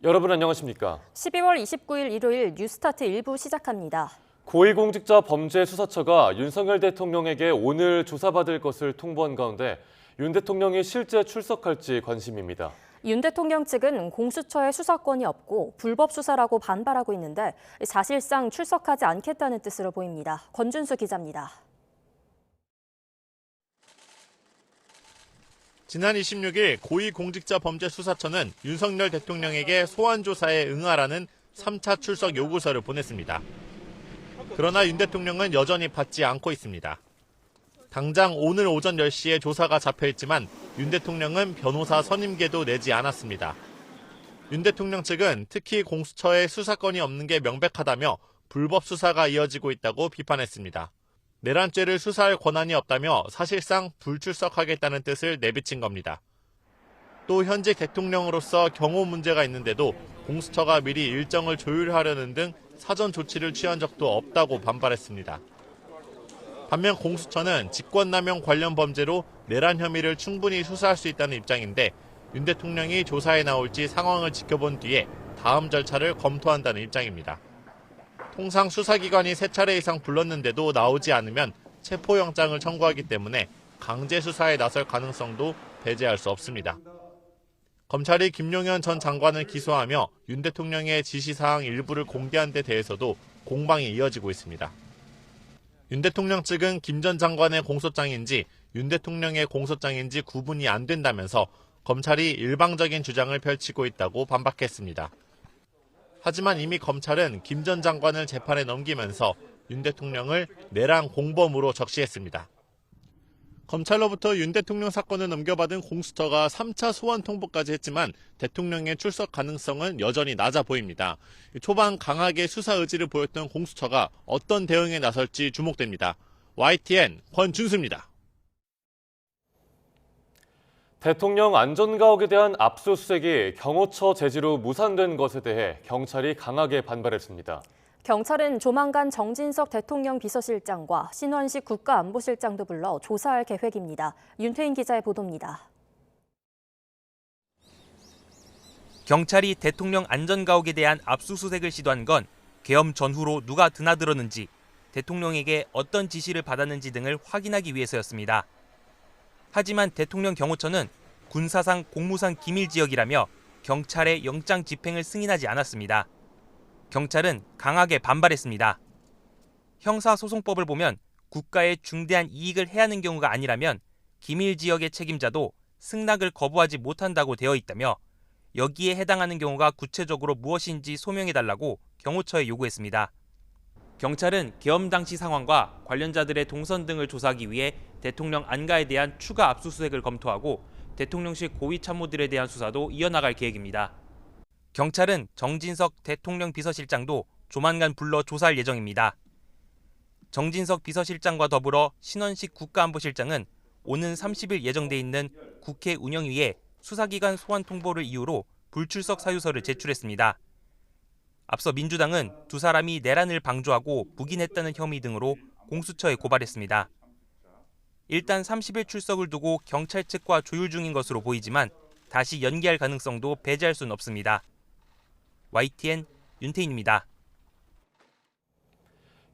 여러분 안녕하십니까? 12월 29일 일요일 뉴스타트 1부 시작합니다. 고위공직자범죄수사처가 윤석열 대통령에게 오늘 조사받을 것을 통보한 가운데 윤 대통령이 실제 출석할지 관심입니다. 윤 대통령 측은 공수처에 수사권이 없고 불법 수사라고 반발하고 있는데 사실상 출석하지 않겠다는 뜻으로 보입니다. 권준수 기자입니다. 지난 26일 고위공직자범죄수사처는 윤석열 대통령에게 소환조사에 응하라는 3차 출석 요구서를 보냈습니다. 그러나 윤 대통령은 여전히 받지 않고 있습니다. 당장 오늘 오전 10시에 조사가 잡혀있지만 윤 대통령은 변호사 선임계도 내지 않았습니다. 윤 대통령 측은 특히 공수처에 수사권이 없는 게 명백하다며 불법 수사가 이어지고 있다고 비판했습니다. 내란죄를 수사할 권한이 없다며 사실상 불출석하겠다는 뜻을 내비친 겁니다. 또 현직 대통령으로서 경호 문제가 있는데도 공수처가 미리 일정을 조율하려는 등 사전 조치를 취한 적도 없다고 반발했습니다. 반면 공수처는 직권남용 관련 범죄로 내란 혐의를 충분히 수사할 수 있다는 입장인데 윤 대통령이 조사에 나올지 상황을 지켜본 뒤에 다음 절차를 검토한다는 입장입니다. 통상 수사기관이 3차례 이상 불렀는데도 나오지 않으면 체포영장을 청구하기 때문에 강제 수사에 나설 가능성도 배제할 수 없습니다. 검찰이 김용현 전 장관을 기소하며 윤 대통령의 지시사항 일부를 공개한 데 대해서도 공방이 이어지고 있습니다. 윤 대통령 측은 김 전 장관의 공소장인지 윤 대통령의 공소장인지 구분이 안 된다면서 검찰이 일방적인 주장을 펼치고 있다고 반박했습니다. 하지만 이미 검찰은 김 전 장관을 재판에 넘기면서 윤 대통령을 내란 공범으로 적시했습니다. 검찰로부터 윤 대통령 사건을 넘겨받은 공수처가 3차 소환 통보까지 했지만 대통령의 출석 가능성은 여전히 낮아 보입니다. 초반 강하게 수사 의지를 보였던 공수처가 어떤 대응에 나설지 주목됩니다. YTN 권준수입니다. 대통령 안전가옥에 대한 압수수색이 경호처 제지로 무산된 것에 대해 경찰이 강하게 반발했습니다. 경찰은 조만간 정진석 대통령 비서실장과 신원식 국가안보실장도 불러 조사할 계획입니다. 윤태인 기자의 보도입니다. 경찰이 대통령 안전가옥에 대한 압수수색을 시도한 건 계엄 전후로 누가 드나들었는지, 대통령에게 어떤 지시를 받았는지 등을 확인하기 위해서였습니다. 하지만 대통령 경호처는 군사상 공무상 기밀 지역이라며 경찰의 영장 집행을 승인하지 않았습니다. 경찰은 강하게 반발했습니다. 형사소송법을 보면 국가에 중대한 이익을 해하는 경우가 아니라면 기밀 지역의 책임자도 승낙을 거부하지 못한다고 되어 있다며 여기에 해당하는 경우가 구체적으로 무엇인지 소명해달라고 경호처에 요구했습니다. 경찰은 계엄 당시 상황과 관련자들의 동선 등을 조사하기 위해 대통령 안가에 대한 추가 압수수색을 검토하고 대통령실 고위 참모들에 대한 수사도 이어나갈 계획입니다. 경찰은 정진석 대통령 비서실장도 조만간 불러 조사할 예정입니다. 정진석 비서실장과 더불어 신원식 국가안보실장은 오는 30일 예정돼 있는 국회 운영위에 수사기관 소환 통보를 이유로 불출석 사유서를 제출했습니다. 앞서 민주당은 두 사람이 내란을 방조하고 묵인했다는 혐의 등으로 공수처에 고발했습니다. 일단 30일 출석을 두고 경찰 측과 조율 중인 것으로 보이지만 다시 연기할 가능성도 배제할 수는 없습니다. YTN 윤태인입니다.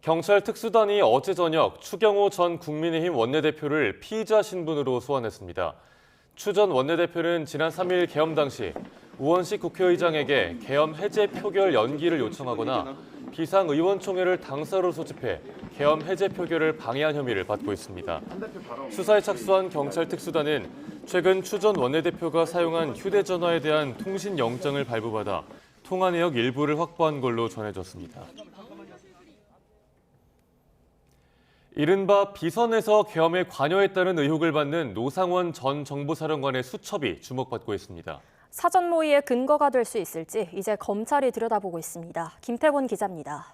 경찰 특수단이 어제 저녁 추경호 전 국민의힘 원내대표를 피의자 신분으로 소환했습니다. 추 전 원내대표는 지난 3일 계엄 당시 우원식 국회의장에게 계엄 해제 표결 연기를 요청하거나 비상의원총회를 당사로 소집해 계엄 해제 표결을 방해한 혐의를 받고 있습니다. 수사에 착수한 경찰 특수단은 최근 추 전 원내대표가 사용한 휴대전화에 대한 통신 영장을 발부받아 통화 내역 일부를 확보한 걸로 전해졌습니다. 이른바 비선에서 계엄에 관여했다는 의혹을 받는 노상원 전 정보사령관의 수첩이 주목받고 있습니다. 사전 모의의 근거가 될 수 있을지 이제 검찰이 들여다보고 있습니다. 김태곤 기자입니다.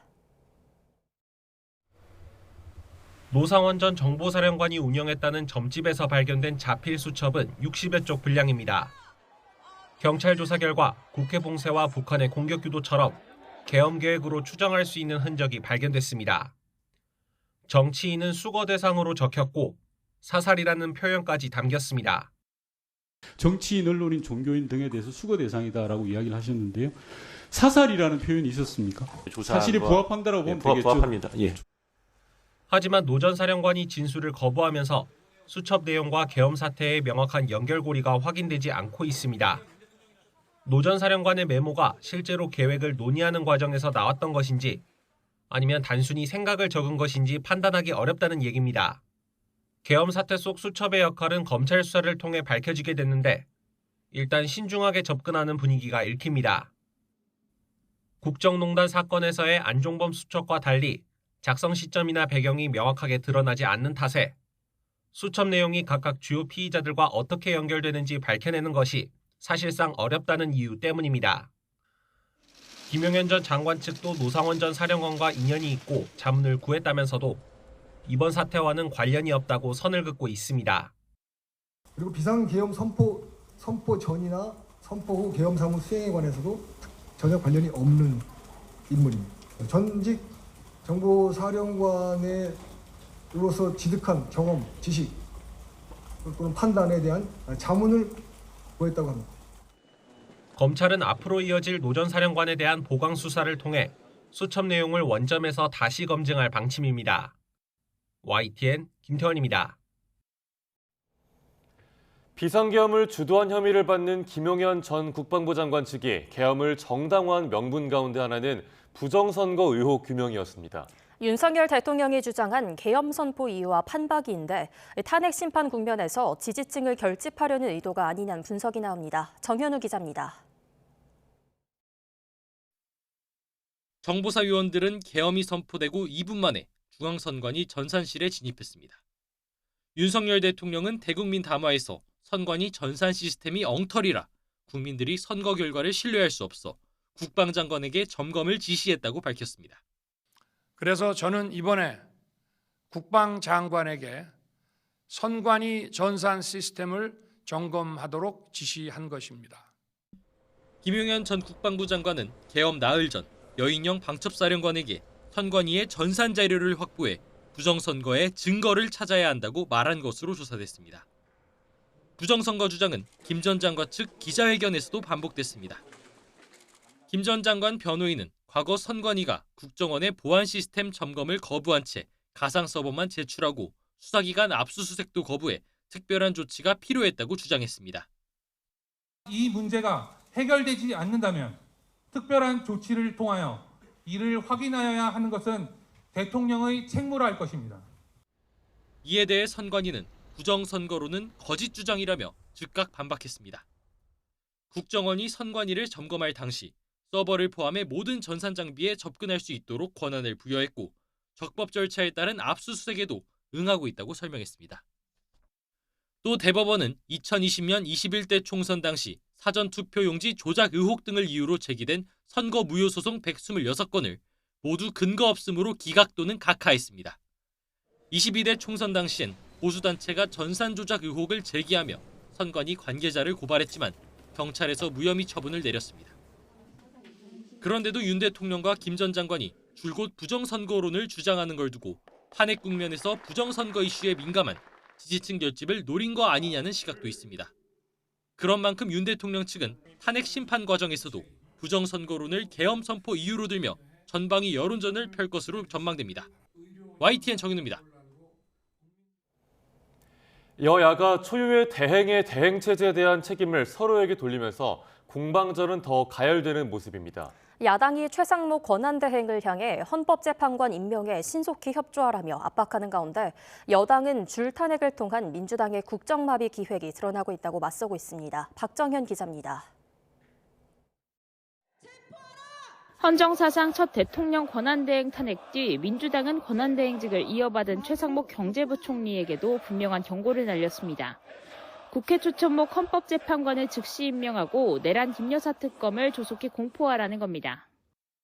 노상원 전 정보사령관이 운영했다는 점집에서 발견된 자필 수첩은 60여 쪽 분량입니다. 경찰 조사 결과 국회 봉쇄와 북한의 공격 유도처럼 계엄 계획으로 추정할 수 있는 흔적이 발견됐습니다. 정치인은 수거 대상으로 적혔고 사살이라는 표현까지 담겼습니다. 정치인, 언론인, 종교인 등에 대해서 수거 대상이다라고 이야기를 하셨는데요. 사살이라는 표현이 있었습니까? 사실이 부합한다라고 보면 되겠죠. 부합합니다. 예. 하지만 노 전 사령관이 진술을 거부하면서 수첩 내용과 계엄 사태의 명확한 연결고리가 확인되지 않고 있습니다. 노 전 사령관의 메모가 실제로 계획을 논의하는 과정에서 나왔던 것인지 아니면 단순히 생각을 적은 것인지 판단하기 어렵다는 얘기입니다. 계엄 사태 속 수첩의 역할은 검찰 수사를 통해 밝혀지게 됐는데 일단 신중하게 접근하는 분위기가 읽힙니다. 국정농단 사건에서의 안종범 수첩과 달리 작성 시점이나 배경이 명확하게 드러나지 않는 탓에 수첩 내용이 각각 주요 피의자들과 어떻게 연결되는지 밝혀내는 것이 사실상 어렵다는 이유 때문입니다. 김용현 전 장관 측도 노상원 전 사령관과 인연이 있고 자문을 구했다면서도 이번 사태와는 관련이 없다고 선을 긋고 있습니다. 그리고 비상계엄 선포 전이나 선포 후 계엄 사무 수행에 관해서도 전혀 관련이 없는 인물입니다. 전직 정보사령관으로서 지득한 경험, 지식 또는 판단에 대한 자문을 구했다고 합니다. 검찰은 앞으로 이어질 노 전 사령관에 대한 보강 수사를 통해 수첩 내용을 원점에서 다시 검증할 방침입니다. YTN 김태원입니다. 비상계엄을 주도한 혐의를 받는 김용현 전 국방부 장관 측이 계엄을 정당화한 명분 가운데 하나는 부정선거 의혹 규명이었습니다. 윤석열 대통령이 주장한 계엄 선포 이유와 판박이인데 탄핵 심판 국면에서 지지층을 결집하려는 의도가 아니냐는 분석이 나옵니다. 정현우 기자입니다. 정보사 위원들은 계엄이 선포되고 2분 만에 중앙선관위 전산실에 진입했습니다. 윤석열 대통령은 대국민 담화에서 선관위 전산 시스템이 엉터리라 국민들이 선거 결과를 신뢰할 수 없어 국방장관에게 점검을 지시했다고 밝혔습니다. 그래서 저는 이번에 국방장관에게 선관위 전산 시스템을 점검하도록 지시한 것입니다. 김용현 전 국방부 장관은 계엄 나흘 전 여인영 방첩사령관에게 선관위의 전산 자료를 확보해 부정선거의 증거를 찾아야 한다고 말한 것으로 조사됐습니다. 부정선거 주장은 김 전 장관 측 기자회견에서도 반복됐습니다. 김 전 장관 변호인은 과거 선관위가 국정원의 보안 시스템 점검을 거부한 채 가상 서버만 제출하고 수사기관 압수수색도 거부해 특별한 조치가 필요했다고 주장했습니다. 이 문제가 해결되지 않는다면 특별한 조치를 통하여 이를 확인하여야 하는 것은 대통령의 책무라 할 것입니다. 이에 대해 선관위는 부정선거로는 거짓 주장이라며 즉각 반박했습니다. 국정원이 선관위를 점검할 당시 서버를 포함해 모든 전산 장비에 접근할 수 있도록 권한을 부여했고 적법 절차에 따른 압수수색에도 응하고 있다고 설명했습니다. 또 대법원은 2020년 21대 총선 당시 사전투표용지 조작 의혹 등을 이유로 제기된 선거 무효 소송 126건을 모두 근거 없음으로 기각 또는 각하했습니다. 22대 총선 당시엔 보수단체가 전산 조작 의혹을 제기하며 선관위 관계자를 고발했지만 경찰에서 무혐의 처분을 내렸습니다. 그런데도 윤 대통령과 김 전 장관이 줄곧 부정선거론을 주장하는 걸 두고 탄핵 국면에서 부정선거 이슈에 민감한 지지층 결집을 노린 거 아니냐는 시각도 있습니다. 그런 만큼 윤 대통령 측은 탄핵 심판 과정에서도 부정선거론을 계엄 선포 이유로 들며 전방위 여론전을 펼 것으로 전망됩니다. YTN 정윤우입니다. 여야가 초유의 대행의 대행체제에 대한 책임을 서로에게 돌리면서 공방전은 더 가열되는 모습입니다. 야당이 최상목 권한대행을 향해 헌법재판관 임명에 신속히 협조하라며 압박하는 가운데 여당은 줄탄핵을 통한 민주당의 국정마비 기획이 드러나고 있다고 맞서고 있습니다. 박정현 기자입니다. 헌정사상 첫 대통령 권한대행 탄핵 뒤 민주당은 권한대행직을 이어받은 최상목 경제부총리에게도 분명한 경고를 날렸습니다. 국회 추천목 헌법재판관을 즉시 임명하고 내란 김여사 특검을 조속히 공포하라는 겁니다.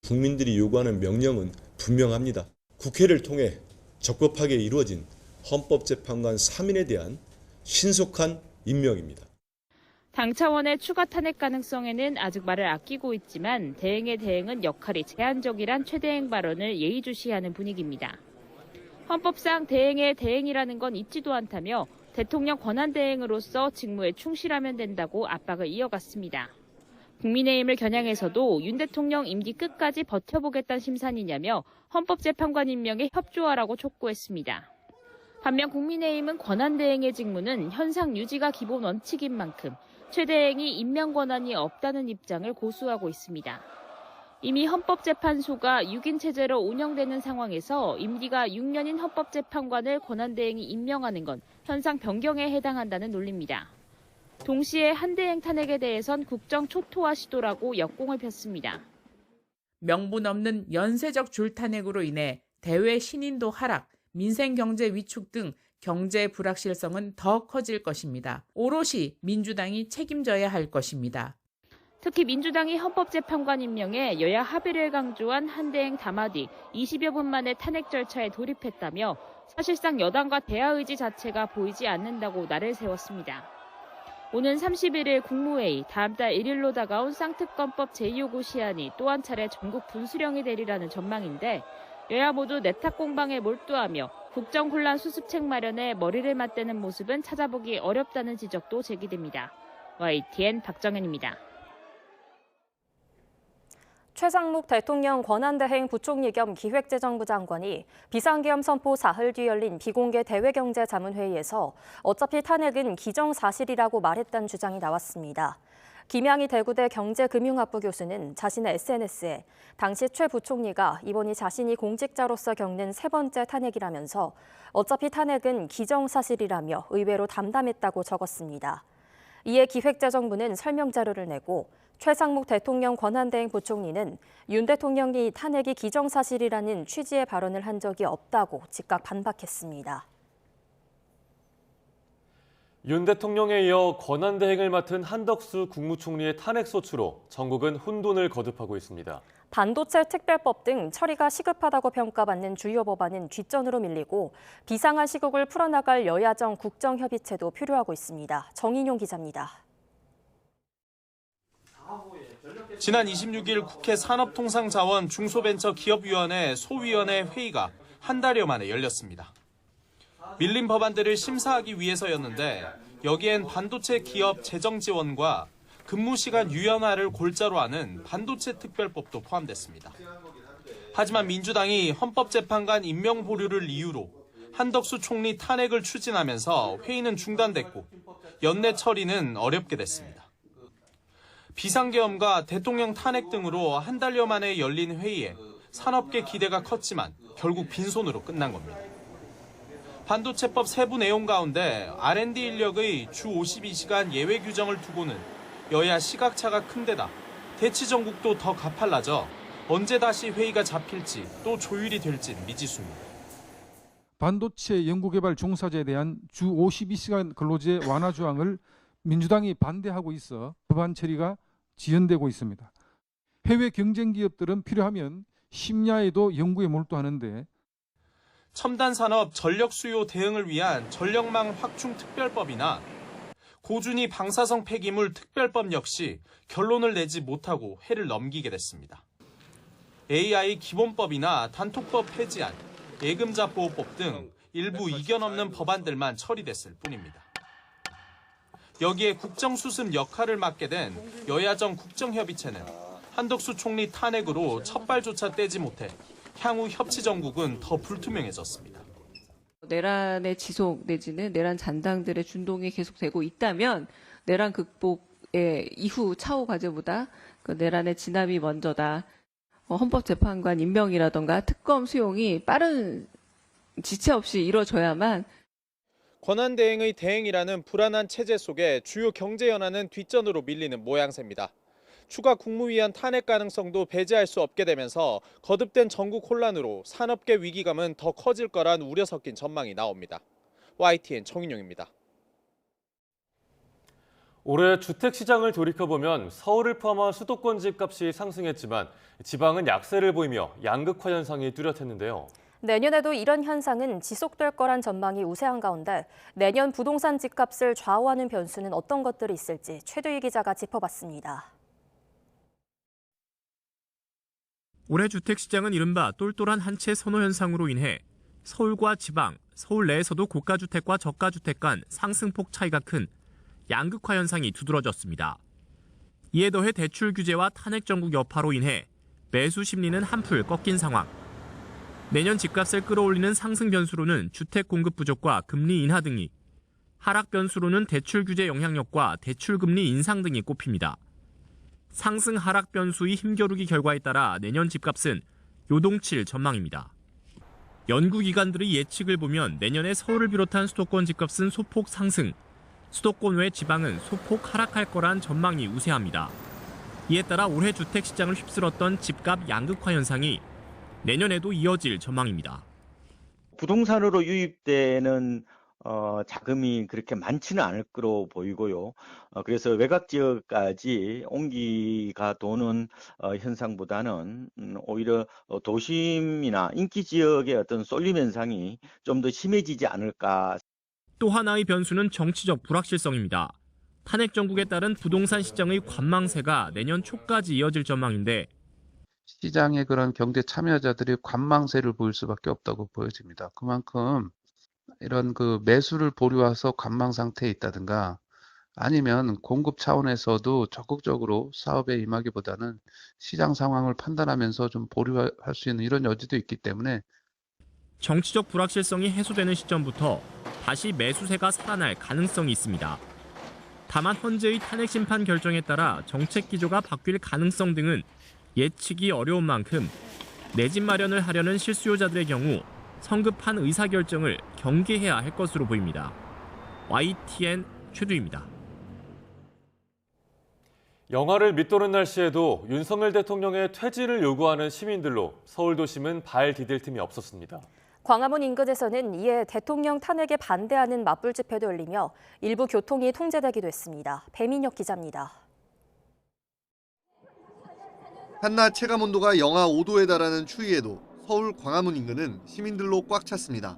국민들이 요구하는 명령은 분명합니다. 국회를 통해 적법하게 이루어진 헌법재판관 3인에 대한 신속한 임명입니다. 당 차원의 추가 탄핵 가능성에는 아직 말을 아끼고 있지만 대행의 대행은 역할이 제한적이란 최대행 발언을 예의주시하는 분위기입니다. 헌법상 대행의 대행이라는 건 있지도 않다며 대통령 권한대행으로서 직무에 충실하면 된다고 압박을 이어갔습니다. 국민의힘을 겨냥해서도 윤 대통령 임기 끝까지 버텨보겠다는 심산이냐며 헌법재판관 임명에 협조하라고 촉구했습니다. 반면 국민의힘은 권한대행의 직무는 현상 유지가 기본 원칙인 만큼 최대행이 임명 권한이 없다는 입장을 고수하고 있습니다. 이미 헌법재판소가 6인 체제로 운영되는 상황에서 임기가 6년인 헌법재판관을 권한대행이 임명하는 건 현상 변경에 해당한다는 논리입니다. 동시에 한대행 탄핵에 대해선 국정 초토화 시도라고 역공을 폈습니다. 명분 없는 연쇄적 줄탄핵으로 인해 대외 신인도 하락, 민생 경제 위축 등 경제 불확실성은 더 커질 것입니다. 오롯이 민주당이 책임져야 할 것입니다. 특히 민주당이 헌법재판관 임명에 여야 합의를 강조한 한대행 담화 뒤 20여 분 만에 탄핵 절차에 돌입했다며 사실상 여당과 대화 의지 자체가 보이지 않는다고 날을 세웠습니다. 오는 31일 국무회의, 다음 달 1일로 다가온 쌍특검법 제2요구 시한이 또 한 차례 전국 분수령이 되리라는 전망인데 여야 모두 내탁 공방에 몰두하며 국정 혼란 수습책 마련에 머리를 맞대는 모습은 찾아보기 어렵다는 지적도 제기됩니다. YTN 박정현입니다. 최상목 대통령 권한대행 부총리 겸 기획재정부 장관이 비상계엄 선포 사흘 뒤 열린 비공개 대외경제자문회의에서 어차피 탄핵은 기정사실이라고 말했다는 주장이 나왔습니다. 김양희 대구대 경제금융학부 교수는 자신의 SNS에 당시 최 부총리가 이번이 자신이 공직자로서 겪는 세 번째 탄핵이라면서 어차피 탄핵은 기정사실이라며 의외로 담담했다고 적었습니다. 이에 기획재정부는 설명 자료를 내고 최상목 대통령 권한대행 부총리는 윤 대통령이 탄핵이 기정사실이라는 취지의 발언을 한 적이 없다고 즉각 반박했습니다. 윤 대통령에 이어 권한대행을 맡은 한덕수 국무총리의 탄핵 소추로 전국은 혼돈을 거듭하고 있습니다. 반도체 특별법 등 처리가 시급하다고 평가받는 주요 법안은 뒷전으로 밀리고 비상한 시국을 풀어나갈 여야정 국정협의체도 필요하고 있습니다. 정인용 기자입니다. 지난 26일 국회 산업통상자원 중소벤처기업위원회 소위원회 회의가 한 달여 만에 열렸습니다. 밀린 법안들을 심사하기 위해서였는데 여기엔 반도체 기업 재정 지원과 근무시간 유연화를 골자로 하는 반도체 특별법도 포함됐습니다. 하지만 민주당이 헌법재판관 임명 보류를 이유로 한덕수 총리 탄핵을 추진하면서 회의는 중단됐고 연내 처리는 어렵게 됐습니다. 비상계엄과 대통령 탄핵 등으로 한 달여 만에 열린 회의에 산업계 기대가 컸지만 결국 빈손으로 끝난 겁니다. 반도체법 세부 내용 가운데 R&D 인력의 주 52시간 예외 규정을 두고는 여야 시각차가 큰 데다 대치 전국도 더 가팔라져 언제 다시 회의가 잡힐지 또 조율이 될지는 미지수입니다. 반도체 연구개발 종사자에 대한 주 52시간 근로제 완화 조항을 민주당이 반대하고 있어 법안 처리가 지연되고 있습니다. 해외 경쟁 기업들은 필요하면 심야에도 연구에 몰두하는데 첨단 산업 전력 수요 대응을 위한 전력망 확충 특별법이나 고준위 방사성 폐기물 특별법 역시 결론을 내지 못하고 해를 넘기게 됐습니다. AI 기본법이나 단톡법 폐지안, 예금자 보호법 등 일부 이견 없는 법안들만 처리됐을 뿐입니다. 여기에 국정수습 역할을 맡게 된 여야정 국정협의체는 한덕수 총리 탄핵으로 첫발조차 떼지 못해 향후 협치 정국은 더 불투명해졌습니다. 내란의 지속 내지는 내란 잔당들의 준동이 계속되고 있다면 내란 극복의 이후 차후 과제보다 그 내란의 진압이 먼저다. 헌법재판관 임명이라던가 특검 수용이 빠른 지체 없이 이뤄져야만 권한대행의 대행이라는 불안한 체제 속에 주요 경제 현안은 뒷전으로 밀리는 모양새입니다. 추가 국무위원 탄핵 가능성도 배제할 수 없게 되면서 거듭된 전국 혼란으로 산업계 위기감은 더 커질 거란 우려 섞인 전망이 나옵니다. YTN 정인용입니다. 올해 주택시장을 돌이켜보면 서울을 포함한 수도권 집값이 상승했지만 지방은 약세를 보이며 양극화 현상이 뚜렷했는데요. 내년에도 이런 현상은 지속될 거란 전망이 우세한 가운데 내년 부동산 집값을 좌우하는 변수는 어떤 것들이 있을지 최두희 기자가 짚어봤습니다. 올해 주택시장은 이른바 똘똘한 한 채 선호 현상으로 인해 서울과 지방, 서울 내에서도 고가주택과 저가주택 간 상승폭 차이가 큰 양극화 현상이 두드러졌습니다. 이에 더해 대출 규제와 탄핵 정국 여파로 인해 매수 심리는 한풀 꺾인 상황. 내년 집값을 끌어올리는 상승 변수로는 주택 공급 부족과 금리 인하 등이, 하락 변수로는 대출 규제 영향력과 대출 금리 인상 등이 꼽힙니다. 상승 하락 변수의 힘겨루기 결과에 따라 내년 집값은 요동칠 전망입니다. 연구기관들의 예측을 보면 내년에 서울을 비롯한 수도권 집값은 소폭 상승, 수도권 외 지방은 소폭 하락할 거란 전망이 우세합니다. 이에 따라 올해 주택시장을 휩쓸었던 집값 양극화 현상이 내년에도 이어질 전망입니다. 부동산으로 유입되는 자금이 그렇게 많지는 않을 거로 보이고요. 그래서 외곽 지역까지 온기가 도는 현상보다는 오히려 도심이나 인기 지역의 어떤 쏠림 현상이 좀 더 심해지지 않을까. 또 하나의 변수는 정치적 불확실성입니다. 탄핵 정국에 따른 부동산 시장의 관망세가 내년 초까지 이어질 전망인데, 시장의 그런 경제 참여자들이 관망세를 보일 수밖에 없다고 보여집니다. 그만큼 이런 그 매수를 보류해서 관망 상태에 있다든가, 아니면 공급 차원에서도 적극적으로 사업에 임하기보다는 시장 상황을 판단하면서 좀 보류할 수 있는 이런 여지도 있기 때문에 정치적 불확실성이 해소되는 시점부터 다시 매수세가 살아날 가능성이 있습니다. 다만 현재의 탄핵 심판 결정에 따라 정책 기조가 바뀔 가능성 등은 예측이 어려운 만큼 내 집 마련을 하려는 실수요자들의 경우 성급한 의사결정을 경계해야 할 것으로 보입니다. YTN 최두입니다. 영하를 밑도는 날씨에도 윤석열 대통령의 퇴진을 요구하는 시민들로 서울 도심은 발 디딜 틈이 없었습니다. 광화문 인근에서는 이에 대통령 탄핵에 반대하는 맞불 집회도 열리며 일부 교통이 통제되기도 했습니다. 배민혁 기자입니다. 한낮 체감온도가 영하 5도에 달하는 추위에도 서울 광화문 인근은 시민들로 꽉 찼습니다.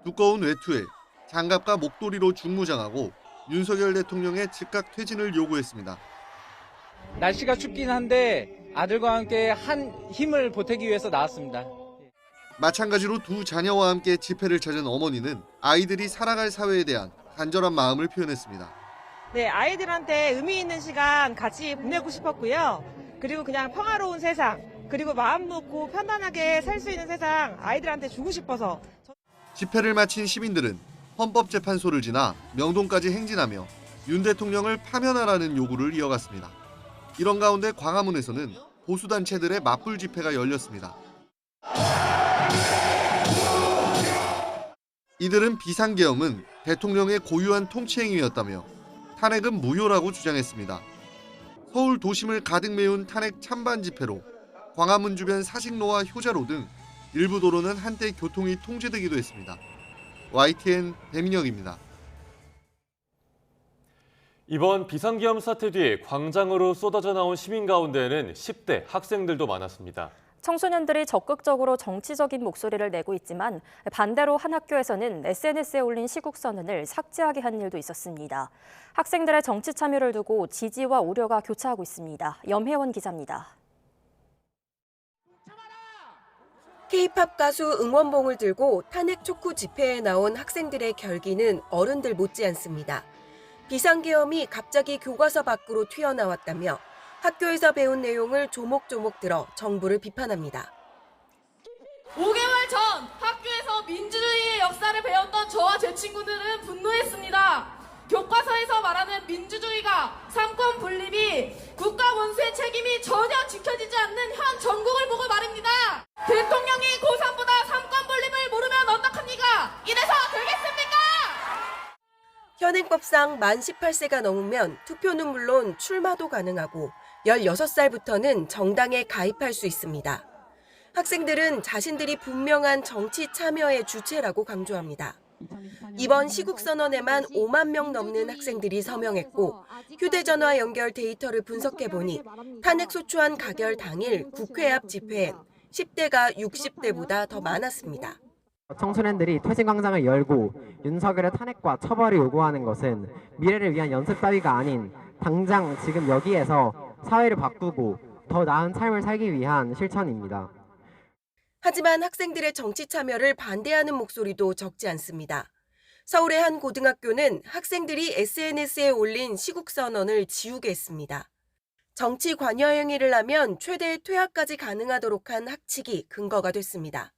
두꺼운 외투에 장갑과 목도리로 중무장하고 윤석열 대통령의 즉각 퇴진을 요구했습니다. 날씨가 춥긴 한데 아들과 함께 한 힘을 보태기 위해서 나왔습니다. 마찬가지로 두 자녀와 함께 집회를 찾은 어머니는 아이들이 살아갈 사회에 대한 간절한 마음을 표현했습니다. 네, 아이들한테 의미 있는 시간 같이 보내고 싶었고요. 그리고 그냥 평화로운 세상, 그리고 마음 놓고 편안하게 살 수 있는 세상 아이들한테 주고 싶어서. 집회를 마친 시민들은 헌법재판소를 지나 명동까지 행진하며 윤 대통령을 파면하라는 요구를 이어갔습니다. 이런 가운데 광화문에서는 보수단체들의 맞불 집회가 열렸습니다. 이들은 비상계엄은 대통령의 고유한 통치행위였다며 탄핵은 무효라고 주장했습니다. 서울 도심을 가득 메운 탄핵 찬반 집회로 광화문 주변 사직로와 효자로 등 일부 도로는 한때 교통이 통제되기도 했습니다. YTN 배민혁입니다. 이번 비상계엄 사태 뒤 광장으로 쏟아져 나온 시민 가운데에는 10대 학생들도 많았습니다. 청소년들이 적극적으로 정치적인 목소리를 내고 있지만 반대로 한 학교에서는 SNS에 올린 시국 선언을 삭제하게 한 일도 있었습니다. 학생들의 정치 참여를 두고 지지와 우려가 교차하고 있습니다. 염혜원 기자입니다. K-팝 가수 응원봉을 들고 탄핵 촉구 집회에 나온 학생들의 결기는 어른들 못지않습니다. 비상계엄이 갑자기 교과서 밖으로 튀어나왔다며 학교에서 배운 내용을 조목조목 들어 정부를 비판합니다. 5개월 전 학교에서 민주주의의 역사를 배웠던 저와 제 친구들은 분노했습니다. 교과서에서 말하는 민주주의가 삼권 분립이 국가 원수의 책임이 전혀 지켜지지 않는 현 정국을 보고 말입니다. 대통령이 고3보다 삼권 분립을 모르면 어떡합니까? 이래서 되겠습니까? 현행법상 만 18세가 넘으면 투표는 물론 출마도 가능하고 16살부터는 정당에 가입할 수 있습니다. 학생들은 자신들이 분명한 정치 참여의 주체라고 강조합니다. 이번 시국선언에만 5만 명 넘는 학생들이 서명했고 휴대전화 연결 데이터를 분석해보니 탄핵 소추안 가결 당일 국회 앞 집회엔 10대가 60대보다 더 많았습니다. 청소년들이 퇴진광장을 열고 윤석열의 탄핵과 처벌을 요구하는 것은 미래를 위한 연습 따위가 아닌 당장 지금 여기에서 사회를 바꾸고 더 나은 삶을 살기 위한 실천입니다. 하지만 학생들의 정치 참여를 반대하는 목소리도 적지 않습니다. 서울의 한 고등학교는 학생들이 SNS에 올린 시국선언을 지우게 했습니다. 정치 관여 행위를 하면 최대 퇴학까지 가능하도록 한 학칙이 근거가 됐습니다.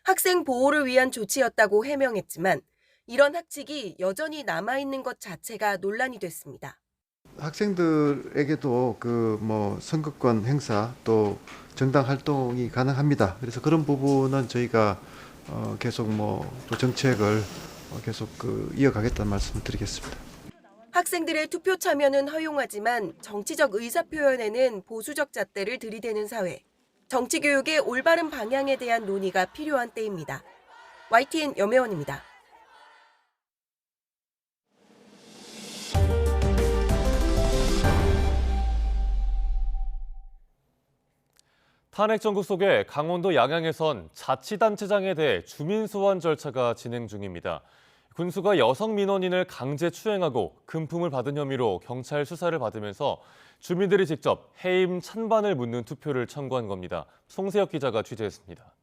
학생 보호를 위한 조치였다고 해명했지만 이런 학칙이 여전히 남아있는 것 자체가 논란이 됐습니다. 학생들에게도 선거권 행사 또 정당 활동이 가능합니다. 그래서 그런 부분은 저희가 계속 또 정책을 계속 이어가겠다는 말씀을 드리겠습니다. 학생들의 투표 참여는 허용하지만 정치적 의사 표현에는 보수적 잣대를 들이대는 사회. 정치 교육의 올바른 방향에 대한 논의가 필요한 때입니다. YTN 염혜원입니다. 탄핵 정국 속에 강원도 양양에선 자치단체장에 대해 주민 소환 절차가 진행 중입니다. 군수가 여성 민원인을 강제 추행하고 금품을 받은 혐의로 경찰 수사를 받으면서 주민들이 직접 해임 찬반을 묻는 투표를 청구한 겁니다. 송세혁 기자가 취재했습니다.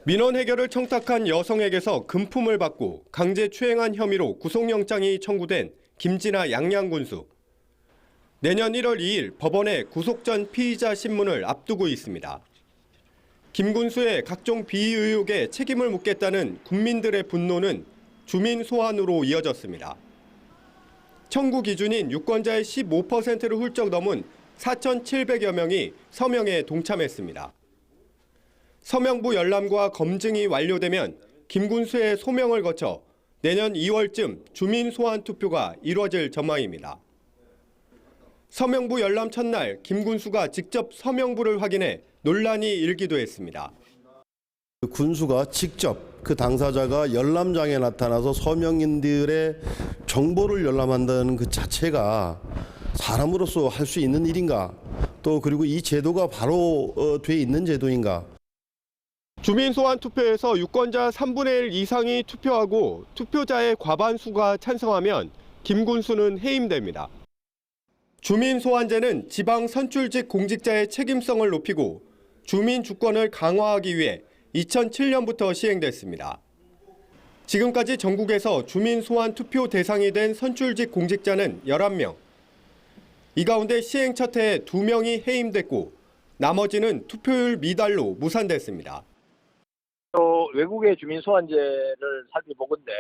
민원 해결을 청탁한 여성에게서 금품을 받고 강제 추행한 혐의로 구속영장이 청구된 김진아 양양 군수. 내년 1월 2일 법원에 구속 전 피의자 신문을 앞두고 있습니다. 김 군수의 각종 비위 의혹에 책임을 묻겠다는 국민들의 분노는 주민 소환으로 이어졌습니다. 청구 기준인 유권자의 15%를 훌쩍 넘은 4,700여 명이 서명에 동참했습니다. 서명부 열람과 검증이 완료되면 김 군수의 소명을 거쳐 내년 2월쯤 주민 소환 투표가 이뤄질 전망입니다. 서명부 열람 첫날 김 군수가 직접 서명부를 확인해 논란이 일기도 했습니다. 군수가 직접 그 당사자가 열람장에 나타나서 서명인들의 정보를 열람한다는 그 자체가 사람으로서 할 수 있는 일인가? 또 그리고 이 제도가 바로 돼 있는 제도인가? 주민 소환 투표에서 유권자 3분의 1 이상이 투표하고 투표자의 과반수가 찬성하면 김 군수는 해임됩니다. 주민 소환제는 지방 선출직 공직자의 책임성을 높이고 주민 주권을 강화하기 위해 2007년부터 시행됐습니다. 지금까지 전국에서 주민 소환 투표 대상이 된 선출직 공직자는 11명. 이 가운데 시행 첫 해에 2명이 해임됐고 나머지는 투표율 미달로 무산됐습니다. 또 외국의 주민 소환제를 살펴보건대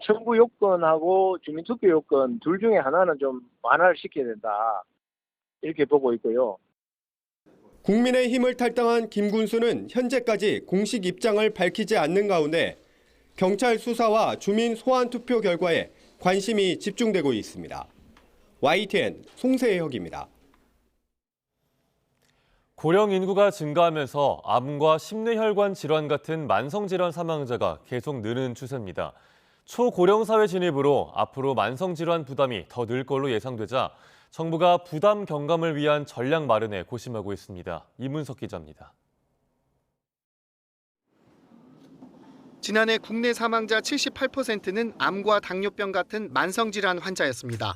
청구 요건하고 주민 투표 요건 둘 중에 하나는 좀 완화를 시켜야 된다. 이렇게 보고 있고요. 국민의힘을 탈당한 김 군수는 현재까지 공식 입장을 밝히지 않는 가운데 경찰 수사와 주민 소환 투표 결과에 관심이 집중되고 있습니다. YTN 송세혁입니다. 고령 인구가 증가하면서 암과 심뇌혈관 질환 같은 만성질환 사망자가 계속 느는 추세입니다. 초고령 사회 진입으로 앞으로 만성질환 부담이 더 늘 걸로 예상되자 정부가 부담 경감을 위한 전략 마련에 고심하고 있습니다. 이문석 기자입니다. 지난해 국내 사망자 78%는 암과 당뇨병 같은 만성질환 환자였습니다.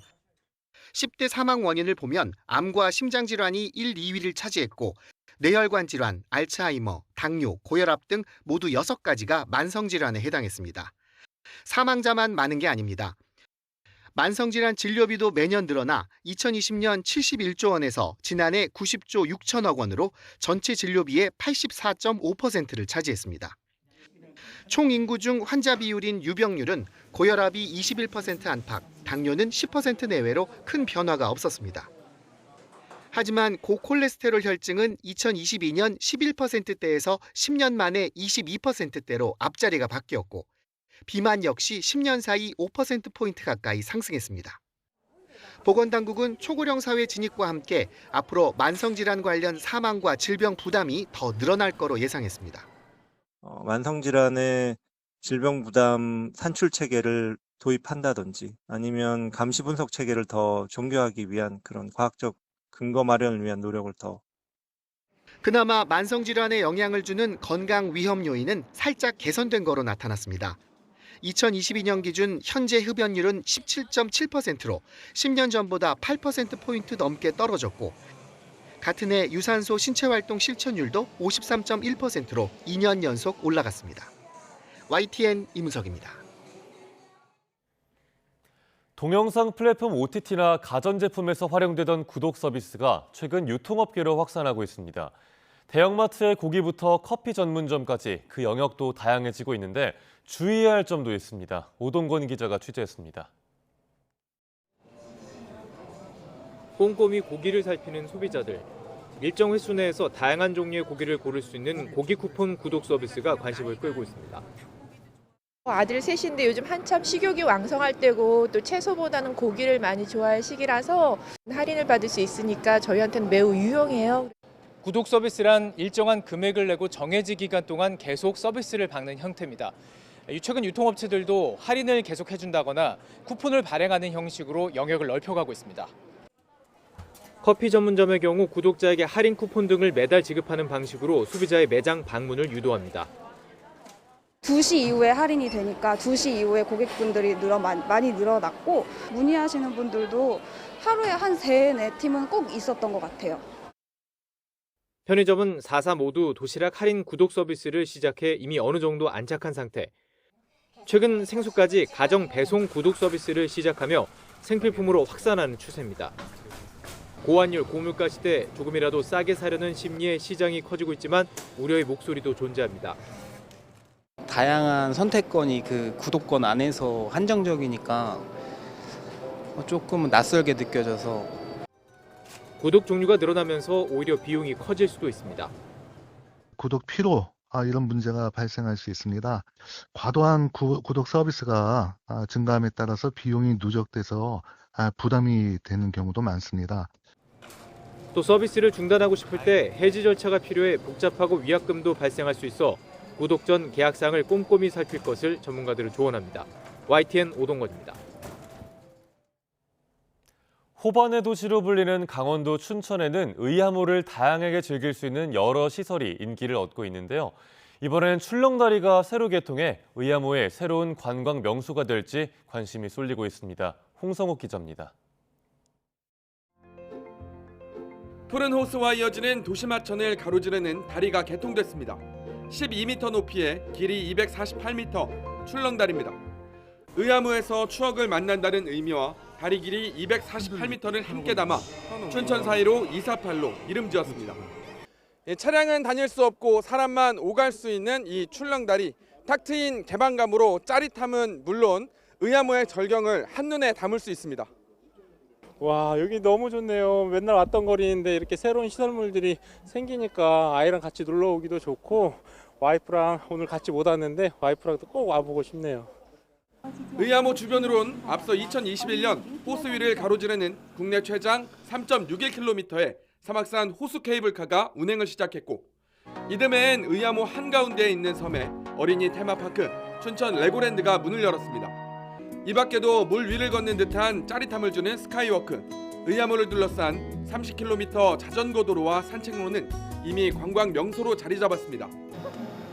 10대 사망 원인을 보면 암과 심장질환이 1, 2위를 차지했고 뇌혈관 질환, 알츠하이머, 당뇨, 고혈압 등 모두 6가지가 만성질환에 해당했습니다. 사망자만 많은 게 아닙니다. 만성질환 진료비도 매년 늘어나 2020년 71조 원에서 지난해 90조 6천억 원으로 전체 진료비의 84.5%를 차지했습니다. 총 인구 중 환자 비율인 유병률은 고혈압이 21% 안팎, 당뇨는 10% 내외로 큰 변화가 없었습니다. 하지만 고콜레스테롤 혈증은 2022년 11%대에서 10년 만에 22%대로 앞자리가 바뀌었고 비만 역시 10년 사이 5%포인트 가까이 상승했습니다. 보건당국은 초고령 사회 진입과 함께 앞으로 만성질환 관련 사망과 질병 부담이 더 늘어날 거로 예상했습니다. 만성질환의 질병 부담 산출 체계를 도입한다든지 아니면 감시 분석 체계를 더 정교하기 위한 그런 과학적 근거 마련을 위한 노력을 더. 그나마 만성질환에 영향을 주는 건강 위험 요인은 살짝 개선된 거로 나타났습니다. 2022년 기준 현재 흡연율은 17.7%로 10년 전보다 8%포인트 넘게 떨어졌고 같은 해 유산소 신체활동 실천율도 53.1%로 2년 연속 올라갔습니다. YTN 이문석입니다. 동영상 플랫폼 OTT나 가전제품에서 활용되던 구독 서비스가 최근 유통업계로 확산하고 있습니다. 대형마트의 고기부터 커피 전문점까지 그 영역도 다양해지고 있는데 주의해야 할 점도 있습니다. 오동건 기자가 취재했습니다. 꼼꼼히 고기를 살피는 소비자들. 일정 횟수 내에서 다양한 종류의 고기를 고를 수 있는 고기 쿠폰 구독 서비스가 관심을 끌고 있습니다. 아들 셋인데 요즘 한참 식욕이 왕성할 때고 또 채소보다는 고기를 많이 좋아할 시기라서 할인을 받을 수 있으니까 저희한테는 매우 유용해요. 구독 서비스란 일정한 금액을 내고 정해진 기간 동안 계속 서비스를 받는 형태입니다. 최근 유통업체들도 할인을 계속해준다거나 쿠폰을 발행하는 형식으로 영역을 넓혀가고 있습니다. 커피 전문점의 경우 구독자에게 할인 쿠폰 등을 매달 지급하는 방식으로 소비자의 매장 방문을 유도합니다. 2시 이후에 할인이 되니까 2시 이후에 고객분들이 많이 늘어났고 문의하시는 분들도 하루에 한 3-4팀은 꼭 있었던 것 같아요. 편의점은 4사 모두 도시락 할인 구독 서비스를 시작해 이미 어느 정도 안착한 상태. 최근 생수까지 가정 배송 구독 서비스를 시작하며 생필품으로 확산하는 추세입니다. 고환율, 고물가 시대 조금이라도 싸게 사려는 심리에 시장이 커지고 있지만 우려의 목소리도 존재합니다. 다양한 선택권이 그 구독권 안에서 한정적이니까 조금 낯설게 느껴져서 구독 종류가 늘어나면서 오히려 비용이 커질 수도 있습니다. 구독 피로 이런 문제가 발생할 수 있습니다. 과도한 구독 서비스가 증가함에 따라서 비용이 누적돼서 부담이 되는 경우도 많습니다. 또 서비스를 중단하고 싶을 때 해지 절차가 필요해 복잡하고 위약금도 발생할 수 있어 구독 전 계약사항을 꼼꼼히 살필 것을 전문가들은 조언합니다. YTN 오동건입니다. 호반의 도시로 불리는 강원도 춘천에는 의야모를 다양하게 즐길 수 있는 여러 시설이 인기를 얻고 있는데요. 이번엔 출렁다리가 새로 개통해 의야모의 새로운 관광 명소가 될지 관심이 쏠리고 있습니다. 홍성욱 기자입니다. 푸른 호수와 이어지는 도시마천을 가로지르는 다리가 개통됐습니다. 12m 높이에 길이 248m 출렁다리입니다. 의야모에서 추억을 만난다는 의미와 다리 길이 248m를 함께 담아 춘천 사이로 248로 이름 지었습니다. 차량은 다닐 수 없고 사람만 오갈 수 있는 이 출렁다리, 탁 트인 개방감으로 짜릿함은 물론 의야모의 절경을 한눈에 담을 수 있습니다. 와, 여기 너무 좋네요. 맨날 왔던 거리인데 이렇게 새로운 시설물들이 생기니까 아이랑 같이 놀러 오기도 좋고 와이프랑 오늘 같이 못 왔는데 와이프랑도 꼭 와보고 싶네요. 의야모 주변으론 앞서 2021년 호수 위를 가로지르는 국내 최장 3.61km의 사막산 호수 케이블카가 운행을 시작했고 이듬해엔 의야모 한가운데에 있는 섬에 어린이 테마파크 춘천 레고랜드가 문을 열었습니다. 이 밖에도 물 위를 걷는 듯한 짜릿함을 주는 스카이워크, 의야모를 둘러싼 30km 자전거 도로와 산책로는 이미 관광 명소로 자리 잡았습니다.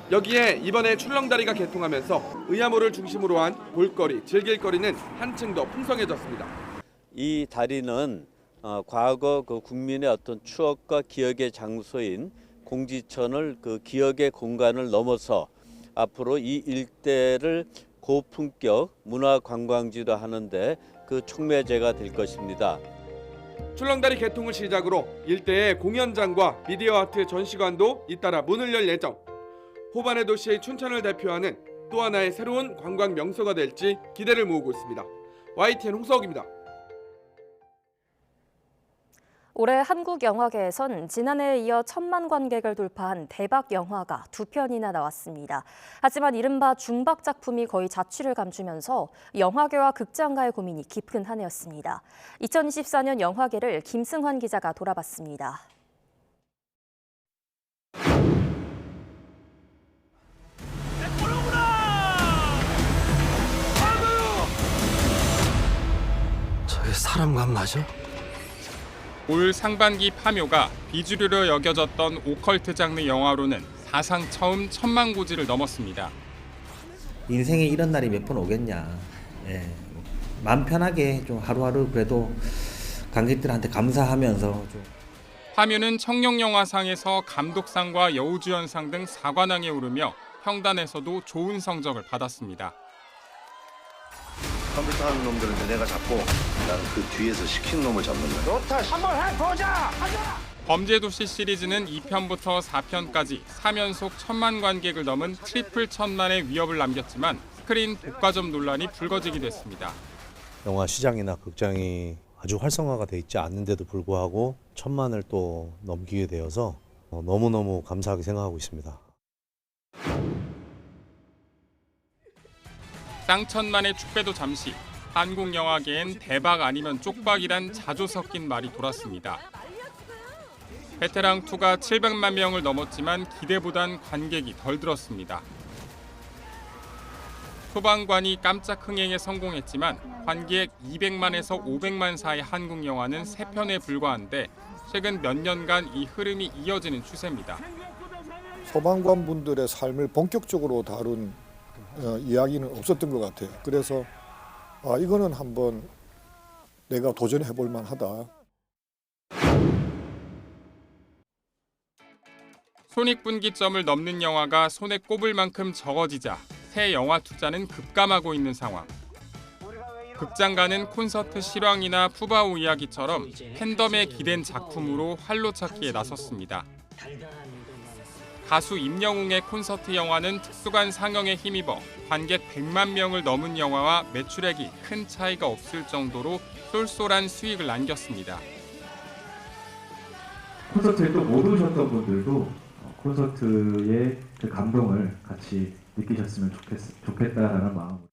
여기에 이번에 출렁다리가 개통하면서 의야모를 중심으로 한 볼거리, 즐길거리는 한층 더 풍성해졌습니다. 이 다리는 과거 그 국민의 어떤 추억과 기억의 장소인 공지천을 그 기억의 공간을 넘어서 앞으로 이 일대를 고품격 문화관광지로 하는데 그 촉매제가 될 것입니다. 출렁다리 개통을 시작으로 일대의 공연장과 미디어 아트 전시관도 잇따라 문을 열 예정. 호반의 도시 춘천을 대표하는 또 하나의 새로운 관광 명소가 될지 기대를 모으고 있습니다. YTN 홍석입니다. 올해 한국 영화계에선 지난해에 이어 1000만 관객을 돌파한 대박 영화가 2편이나 나왔습니다. 하지만 이른바 중박 작품이 거의 자취를 감추면서 영화계와 극장가의 고민이 깊은 한 해였습니다. 2024년 영화계를 김승환 기자가 돌아봤습니다. 저게 사람관 맞아? 올 상반기 파묘가 비주류로 여겨졌던 오컬트 장르 영화로는 사상 처음 1000만 고지를 넘었습니다. 인생에 이런 날이 몇 번 오겠냐. 마음 편하게 좀 하루하루 그래도 관객들한테 감사하면서 좀. 파묘는 청룡영화상에서 감독상과 여우주연상 등 4관왕에 오르며 평단에서도 좋은 성적을 받았습니다. 컴퓨터 하는 놈들은 내가 잡고 나는 그 뒤에서 시키는 놈을 잡는 거야. 좋다, 한번 해보자! 하자! 범죄도시 시리즈는 2편부터 4편까지 3연속 1000만 관객을 넘은 트리플 1000만의 위협을 남겼지만 스크린 독과점 논란이 불거지게 됐습니다. 영화 시장이나 극장이 아주 활성화가 돼 있지 않는데도 불구하고 1000만을 또 넘기게 되어서 너무너무 감사하게 생각하고 있습니다. 쌍천만의 축배도 잠시 한국 영화계엔 대박 아니면 쪽박이란 자주 섞인 말이 돌았습니다. 베테랑2가 700만 명을 넘었지만 기대보단 관객이 덜 들었습니다. 소방관이 깜짝 흥행에 성공했지만 관객 200만에서 500만 사이 한국 영화는 3편에 불과한데 최근 몇 년간 이 흐름이 이어지는 추세입니다. 소방관 분들의 삶을 본격적으로 다룬 이야기는 없었던 것 같아요. 그래서 이거는 한번 내가 도전해 볼 만하다. 손익분기점을 넘는 영화가 손에 꼽을 만큼 적어지자 새 영화 투자는 급감하고 있는 상황. 극장 가는 콘서트 실황이나 푸바오 이야기처럼 팬덤에 기댄 작품으로 활로 찾기에 나섰습니다. 가수 임영웅의 콘서트 영화는 특수관 상영에 힘입어 관객 100만 명을 넘은 영화와 매출액이 큰 차이가 없을 정도로 쏠쏠한 수익을 남겼습니다. 콘서트에 또 못 오셨던 분들도 콘서트의 그 감동을 같이 느끼셨으면 좋겠다라는 마음으로.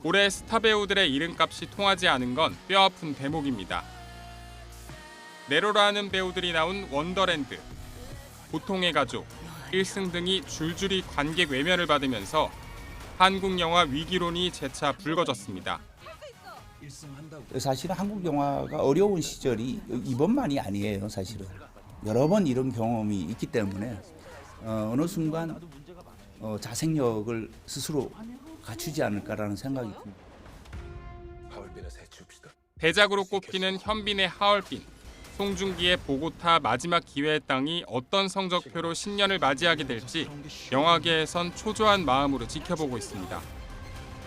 올해 스타 배우들의 이름값이 통하지 않은 건 뼈아픈 대목입니다. 네로라는 배우들이 나온 원더랜드, 보통의 가족, 1승 등이 줄줄이 관객 외면을 받으면서 한국 영화 위기론이 재차 불거졌습니다. 사실은 한국 영화가 어려운 시절이 이번만이 아니에요. 사실은 여러 번 이런 경험이 있기 때문에 어느 순간 자생력을 스스로 갖추지 않을까라는 생각이 듭니다. 대작으로 꼽히는 현빈의 하얼빈, 송중기의 보고타 마지막 기회의 땅이 어떤 성적표로 신년을 맞이하게 될지 영화계에선 초조한 마음으로 지켜보고 있습니다.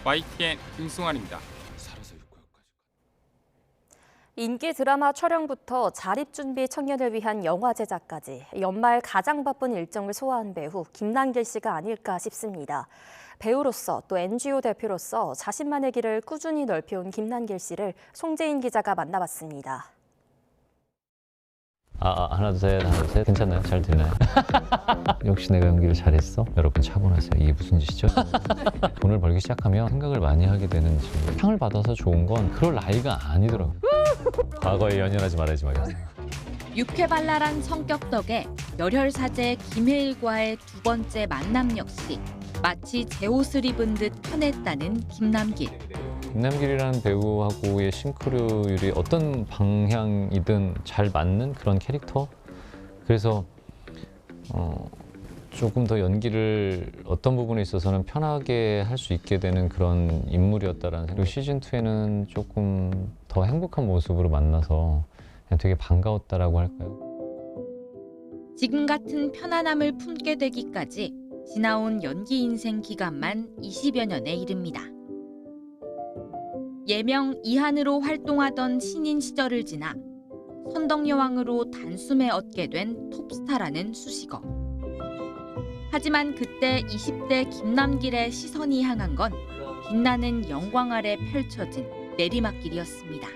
YTN 김승환입니다. 인기 드라마 촬영부터 자립준비 청년을 위한 영화 제작까지 연말 가장 바쁜 일정을 소화한 배우 김남길 씨가 아닐까 싶습니다. 배우로서 또 NGO 대표로서 자신만의 길을 꾸준히 넓혀온 김남길 씨를 송재인 기자가 만나봤습니다. 하나 둘 셋 괜찮나요? 잘 들리나요? 역시 내가 연기를 잘했어? 여러분 차분하세요. 이게 무슨 짓이죠? 돈을 벌기 시작하면 생각을 많이 하게 되는 친구. 상을 받아서 좋은 건 그럴 나이가 아니더라고요. 과거에 연연하지 말아야지 말이야. 유쾌발랄한 성격 덕에 열혈사제 김혜일과의 두 번째 만남 역시 마치 제 옷을 입은 듯 편했다는 김남길. 김남길이라는 배우하고의 싱크로율이 어떤 방향이든 잘 맞는 그런 캐릭터. 그래서 조금 더 연기를 어떤 부분에 있어서는 편하게 할 수 있게 되는 그런 인물이었다라는 생각. 시즌 2에는 조금 더 행복한 모습으로 만나서 그냥 되게 반가웠다라고 할까요? 지금 같은 편안함을 품게 되기까지 지나온 연기 인생 기간만 20여 년에 이릅니다. 예명 이한으로 활동하던 신인 시절을 지나 선덕여왕으로 단숨에 얻게 된 톱스타라는 수식어. 하지만 그때 20대 김남길의 시선이 향한 건 빛나는 영광 아래 펼쳐진 내리막길이었습니다.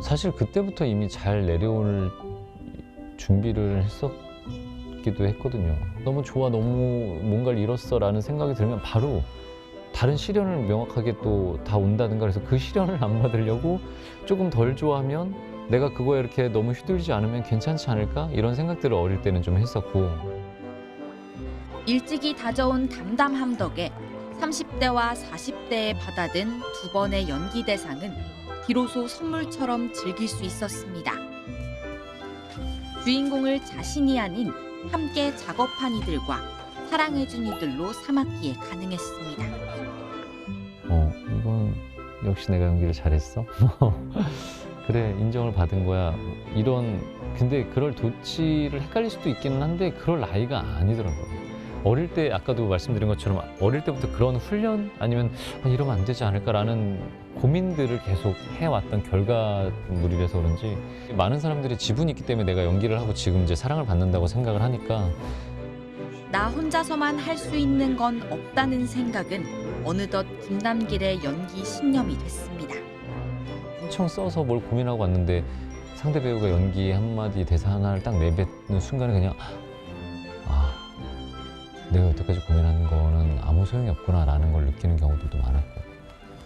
사실 그때부터 이미 잘 내려올 준비를 했었기도 했거든요. 너무 좋아, 너무 뭔가를 잃었어라는 생각이 들면 바로 다른 시련을 명확하게 또 다 온다든가 그래서 그 시련을 안 받으려고 조금 덜 좋아하면 내가 그거에 이렇게 너무 휘둘리지 않으면 괜찮지 않을까? 이런 생각들을 어릴 때는 좀 했었고. 일찍이 다져온 담담함 덕에 30대와 40대에 받아든 두 번의 연기 대상은 비로소 선물처럼 즐길 수 있었습니다. 주인공을 자신이 아닌 함께 작업한 이들과 사랑해준 이들로 삼았기에 가능했습니다. 이건 역시 내가 연기를 잘했어? 그래, 인정을 받은 거야. 근데 그럴 도치를 헷갈릴 수도 있기는 한데 그럴 나이가 아니더라고요. 어릴 때 아까도 말씀드린 것처럼 어릴 때부터 그런 훈련 아니면 이러면 안 되지 않을까라는 고민들을 계속 해왔던 결과물이라서 그런지 많은 사람들이 지분이 있기 때문에 내가 연기를 하고 지금 이제 사랑을 받는다고 생각을 하니까 나 혼자서만 할 수 있는 건 없다는 생각은 어느덧 김남길의 연기 신념이 됐습니다. 엄청 써서 뭘 고민하고 왔는데 상대 배우가 연기 한마디 대사 하나를 딱 내뱉는 순간에 그냥 내가 여태까지 고민한 거는 아무 소용이 없구나라는 걸 느끼는 경우들도 많았고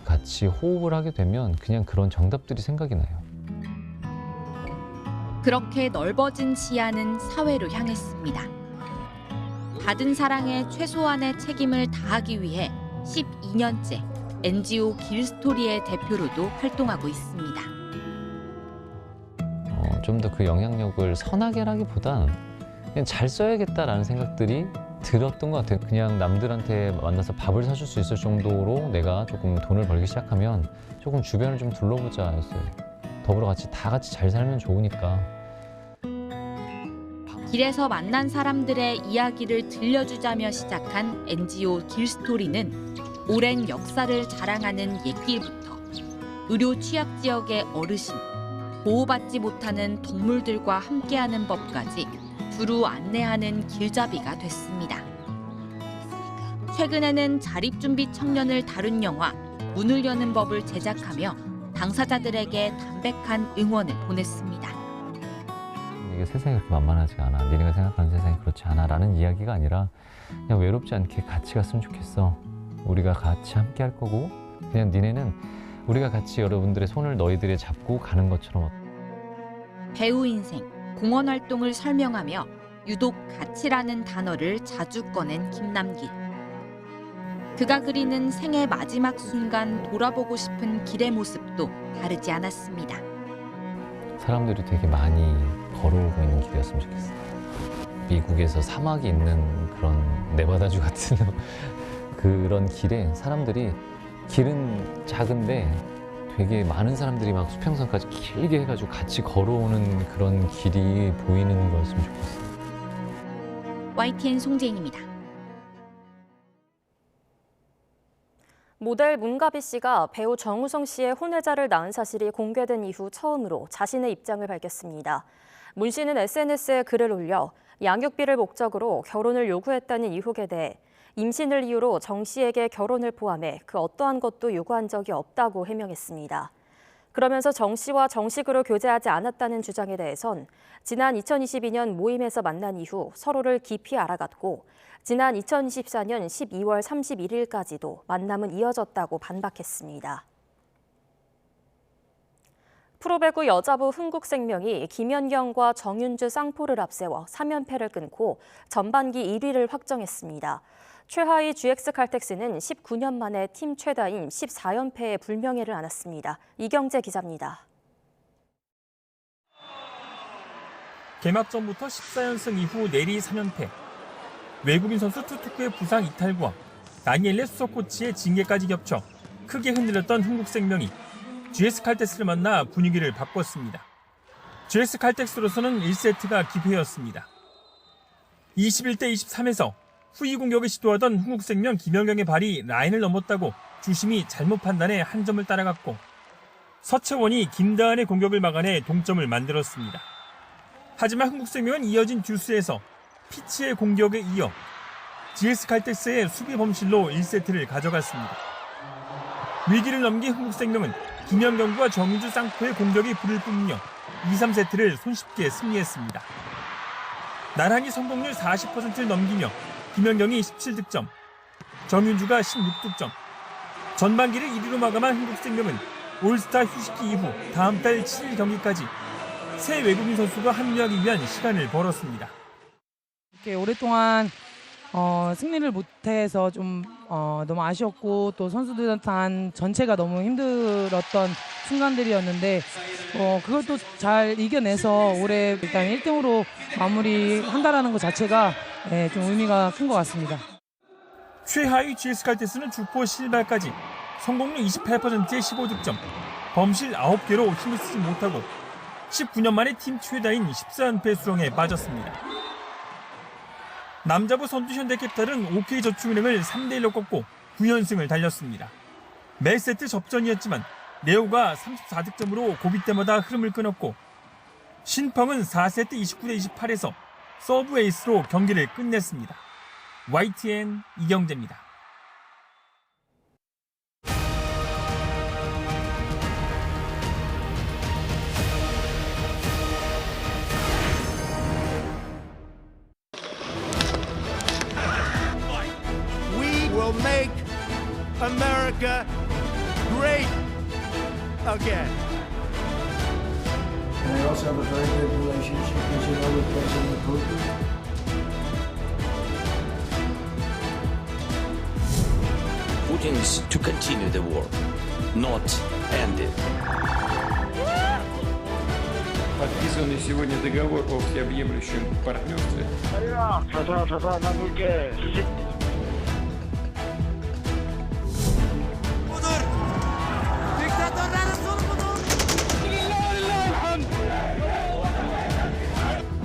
같이 호흡을 하게 되면 그냥 그런 정답들이 생각이 나요. 그렇게 넓어진 시야는 사회로 향했습니다. 받은 사랑에 최소한의 책임을 다하기 위해 12년째 NGO 길스토리의 대표로도 활동하고 있습니다. 좀 더 그 영향력을 선하게라기보단 그냥 잘 써야겠다라는 생각들이 들었던 것 같아요. 그냥 남들한테 만나서 밥을 사줄 수 있을 정도로 내가 조금 돈을 벌기 시작하면 조금 주변을 좀 둘러보자였어요. 더불어 다 같이 잘 살면 좋으니까. 길에서 만난 사람들의 이야기를 들려주자며 시작한 NGO 길스토리는 오랜 역사를 자랑하는 옛길부터 의료 취약 지역의 어르신, 보호받지 못하는 동물들과 함께하는 법까지 두루 안내하는 길잡이가 됐습니다. 최근에는 자립준비 청년을 다룬 영화 문을 여는 법을 제작하며 당사자들에게 담백한 응원을 보냈습니다. 이게 세상이 그렇게 만만하지가 않아. 니네가 생각하는 세상이 그렇지 않아. 라는 이야기가 아니라 그냥 외롭지 않게 같이 갔으면 좋겠어. 우리가 같이 함께 할 거고 그냥 니네는 우리가 같이 여러분들의 손을 너희들이 잡고 가는 것처럼. 배우 인생, 공헌 활동을 설명하며 유독 가치라는 단어를 자주 꺼낸 김남길. 그가 그리는 생의 마지막 순간 돌아보고 싶은 길의 모습도 다르지 않았습니다. 사람들이 되게 많이 걸어오고 있는 길이었으면 좋겠어요. 미국에서 사막이 있는 그런 네바다주 같은 그런 길에 사람들이 길은 작은데 되게 많은 사람들이 막 수평선까지 길게 해가지고 같이 걸어오는 그런 길이 보이는 거였으면 좋겠어요. YTN 송재인입니다. 모델 문가비 씨가 배우 정우성 씨의 혼외자를 낳은 사실이 공개된 이후 처음으로 자신의 입장을 밝혔습니다. 문 씨는 SNS에 글을 올려 양육비를 목적으로 결혼을 요구했다는 의혹에 대해 임신을 이유로 정 씨에게 결혼을 포함해 그 어떠한 것도 요구한 적이 없다고 해명했습니다. 그러면서 정 씨와 정식으로 교제하지 않았다는 주장에 대해선 지난 2022년 모임에서 만난 이후 서로를 깊이 알아갔고 지난 2024년 12월 31일까지도 만남은 이어졌다고 반박했습니다. 프로배구 여자부 흥국생명이 김연경과 정윤주 쌍포를 앞세워 3연패를 끊고 전반기 1위를 확정했습니다. 최하위 GX칼텍스는 19년 만에 팀 최다인 14연패의 불명예를 안았습니다. 이경재 기자입니다. 개막전부터 14연승 이후 내리 3연패. 외국인 선수 투투크의 부상 이탈과 다니엘레 수석 코치의 징계까지 겹쳐 크게 흔들렸던 흥국생명이 GX칼텍스를 만나 분위기를 바꿨습니다. GX칼텍스로서는 1세트가 기회였습니다. 21대 23에서 후위 공격을 시도하던 흥국생명 김연경의 발이 라인을 넘었다고 주심이 잘못 판단해 한 점을 따라갔고 서채원이 김다한의 공격을 막아내 동점을 만들었습니다. 하지만 흥국생명은 이어진 듀스에서 피치의 공격에 이어 GX칼텍스의 수비 범실로 1세트를 가져갔습니다. 위기를 넘긴 흥국생명은 김연경과 정윤주 쌍포의 공격이 불을 뿜으며 2, 3세트를 손쉽게 승리했습니다. 나란히 성공률 40%를 넘기며 김연경이 17득점, 정윤주가 16득점. 전반기를 1위로 마감한 흥국생명은 올스타 휴식기 이후 다음 달 7일 경기까지 새 외국인 선수가 합류하기 위한 시간을 벌었습니다. 이렇게 오랫동안 승리를 못해서 좀 너무 아쉬웠고 또 선수들 전체가 너무 힘들었던 순간들이었는데 그걸 또 잘 이겨내서 올해 일단 1등으로 마무리한다라는 것 자체가 좀 의미가 큰 것 같습니다. 최하위 GX칼텍스는 주포 실발까지 성공률 28%의 15득점, 범실 9개로 힘을 쓰지 못하고 19년 만에 팀 최다인 14연패 수렁에 빠졌습니다. 남자부 선두 현대캐피탈은 OK저축은행을 3대1로 꺾고 9연승을 달렸습니다. 매 세트 접전이었지만 레오가 34득점으로 고비 때마다 흐름을 끊었고 신펑은 4세트 29대 28에서 서브 에이스로 경기를 끝냈습니다. YTN 이경재입니다. We will make America great again. And I also have a very good relationship, as you know, with President Putin. Putin is to continue the war, not end it. Подписанный сегодня договор о всеобъемлющем партнерстве.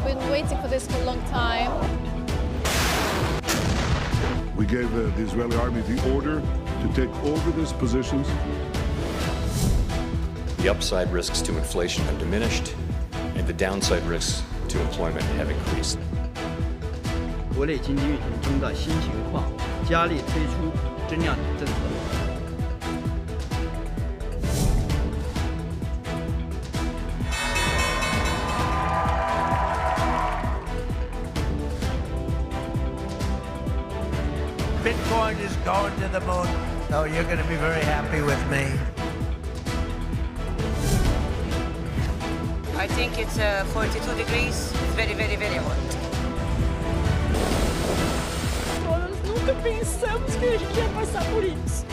Been waiting for this for a long time. We gave the Israeli army the order to take over these positions. The upside risks to inflation have diminished, and the downside risks to employment have increased. 国内经济运行中的新情况，加力推出增量政策。 Bitcoin is going to the moon. Oh, you're going to be very happy with me. I think it's 42 degrees. It's very, very, very hot. Nós nunca pensamos que a gente ia passar por isso.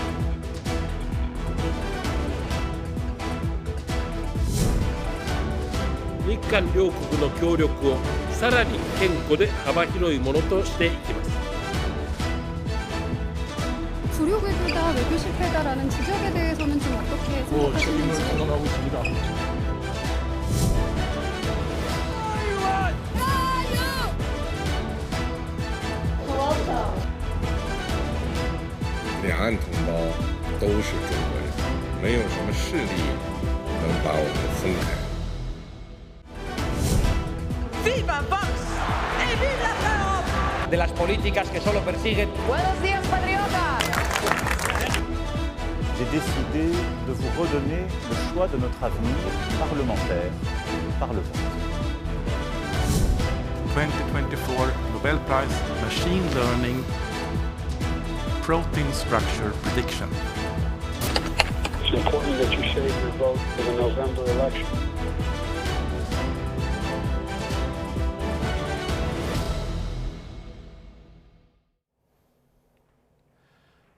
日韓両国の協力をさらに堅固で幅広いものとしていきます。 주류 궤도다 외교 실패다라는 지적에 대해서는 좀 어떻게 생각하시는지. 책임을 전환하고 있습니다.两岸同胞都是中国人，没有什么势力能把我们分开。 ¡Viva Vox! ¡Y viva Trump! De las políticas que solo persiguen. ¡Buenos días, patriotas! J'ai décidé de vous redonner le choix de notre avenir parlementaire par le vote. 2024 Nobel Prize Machine Learning Protein Structure Prediction. It's important that you save your vote for the November election.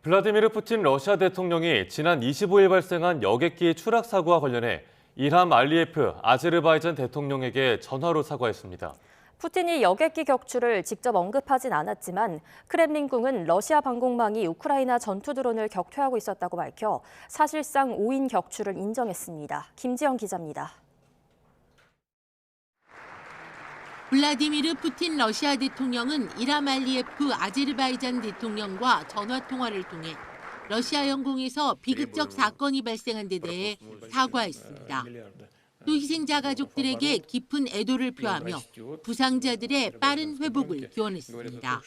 블라디미르 푸틴 러시아 대통령이 지난 25일 발생한 여객기 추락 사고와 관련해 일함 알리예프 아제르바이잔 대통령에게 전화로 사과했습니다. 푸틴이 여객기 격추를 직접 언급하진 않았지만 크렘린궁은 러시아 방공망이 우크라이나 전투 드론을 격퇴하고 있었다고 밝혀 사실상 오인 격추를 인정했습니다. 김지영 기자입니다. 블라디미르 푸틴 러시아 대통령은 일함 알리예프 아제르바이잔 대통령과 전화통화를 통해 러시아 영공에서 비극적 사건이 발생한 데 대해 사과했습니다. 또 희생자 가족들에게 깊은 애도를 표하며 부상자들의 빠른 회복을 기원했습니다.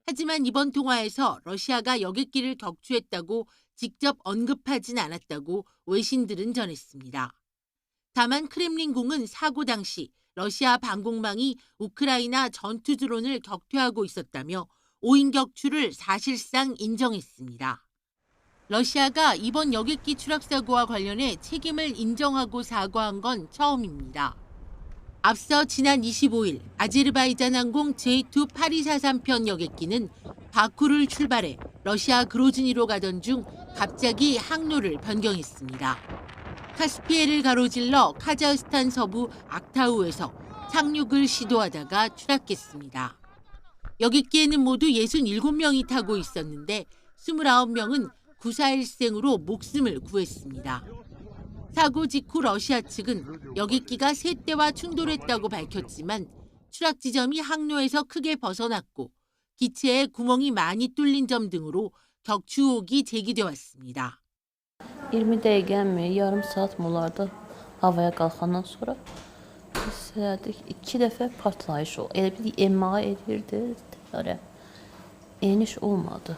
하지만 이번 통화에서 러시아가 여객기를 격추했다고 직접 언급하진 않았다고 외신들은 전했습니다. 다만 크렘린궁은 사고 당시 러시아 방공망이 우크라이나 전투 드론을 격퇴하고 있었다며 오인 격추를 사실상 인정했습니다. 러시아가 이번 여객기 추락 사고와 관련해 책임을 인정하고 사과한 건 처음입니다. 앞서 지난 25일 아제르바이잔 항공 J2 8243편 여객기는 바쿠를 출발해 러시아 그로즈니로 가던 중 갑자기 항로를 변경했습니다. 카스피해를 가로질러 카자흐스탄 서부 악타우에서 착륙을 시도하다가 추락했습니다. 여객기에는 모두 67명이 타고 있었는데 29명은 구사일생으로 목숨을 구했습니다. 사고 직후 러시아 측은 여객기가 세 대와 충돌했다고 밝혔지만 추락 지점이 항로에서 크게 벗어났고 기체에 구멍이 많이 뚫린 점 등으로 격추 의혹이 제기돼 왔습니다. 20 dakika mi yarım saat molarda havaya kalkandan sonra hissederdik 2 defa partlayış oldu. Elə bir emağa edirdi. Yani eniş olmadı.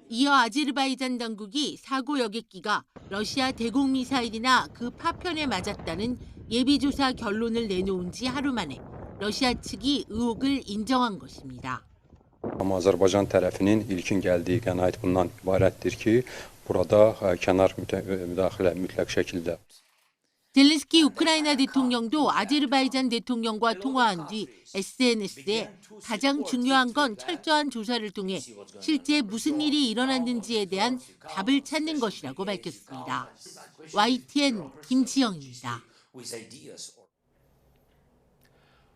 이어 아제르바이잔 당국이 사고 여객기가 러시아 대공 미사일이나 그 파편에 맞았다는 예비조사 결론을 내놓은 지 하루 만에 러시아 측이 의혹을 인정한 것입니다. Ama Azərbaycan tərəfinin ilkin gəldiyi qənaət bundan ibarətdir ki, burada kənar müdaxilə mütləq şəkildə. 젤렌스키 우크라이나 대통령도 아제르바이잔 대통령과 통화한 뒤 SNS에 가장 중요한 건 철저한 조사를 통해 실제 무슨 일이 일어났는지에 대한 답을 찾는 것이라고 밝혔습니다. YTN 김지영입니다.